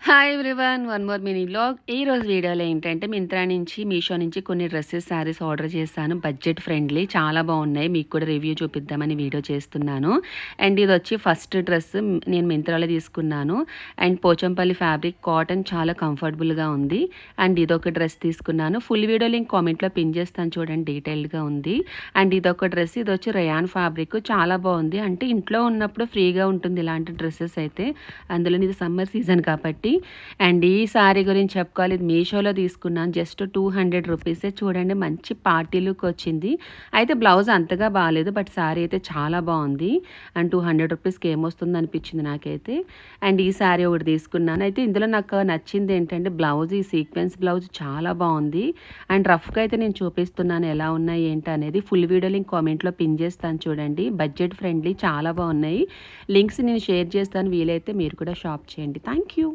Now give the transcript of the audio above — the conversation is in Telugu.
Hi everyone, one more mini vlog. ఈరోజు వీడియోలో ఏంటంటే మింత్రా నుంచి, మీషో నుంచి కొన్ని డ్రెస్సెస్, శారీస్ ఆర్డర్ చేశాను. బడ్జెట్ ఫ్రెండ్లీ, చాలా బాగున్నాయి. మీకు కూడా రివ్యూ చూపిద్దామని వీడియో చేస్తున్నాను. అండ్ ఇది వచ్చి ఫస్ట్ డ్రెస్ నేను మింత్రాలో తీసుకున్నాను. అండ్ పోచంపల్లి ఫ్యాబ్రిక్, కాటన్, చాలా కంఫర్టబుల్గా ఉంది. అండ్ ఇదొక డ్రెస్ తీసుకున్నాను. ఫుల్ వీడియో లింక్ కామెంట్లో పిన్ చేస్తాను చూడండి, డీటెయిల్డ్గా ఉంది. అండ్ ఇదొక డ్రెస్, ఇది వచ్చి రేయాన్ ఫ్యాబ్రిక్, చాలా బాగుంది. అంటే ఇంట్లో ఉన్నప్పుడు ఫ్రీగా ఉంటుంది ఇలాంటి డ్రెస్సెస్ అయితే. అందులో ఇది సమ్మర్ సీజన్ కాబట్టి. అండ్ ఈ సారీ గురించి చెప్పుకోవాలి, ఇది మీషోలో తీసుకున్నాను. జస్ట్ 200 రూపీసే. చూడండి, మంచి పార్టీ లుక్ వచ్చింది. అయితే బ్లౌజ్ అంతగా బాగాలేదు, బట్ సారీ అయితే చాలా బాగుంది. అండ్ 200 రూపీస్కి ఏమొస్తుంది అనిపించింది నాకైతే. అండ్ ఈ సారీ ఒకటి తీసుకున్నాను. అయితే ఇందులో నాకు నచ్చింది ఏంటంటే బ్లౌజ్, ఈ సీక్వెన్స్ బ్లౌజ్ చాలా బాగుంది. అండ్ రఫ్గా అయితే నేను చూపిస్తున్నాను ఎలా ఉన్నాయి ఏంటి అనేది. ఫుల్ వీడియో లింక్ కామెంట్లో పిన్ చేస్తాను చూడండి. బడ్జెట్ ఫ్రెండ్లీ, చాలా బాగున్నాయి. లింక్స్ నేను షేర్ చేస్తాను, వీలైతే మీరు కూడా షాప్ చేయండి. Thank you.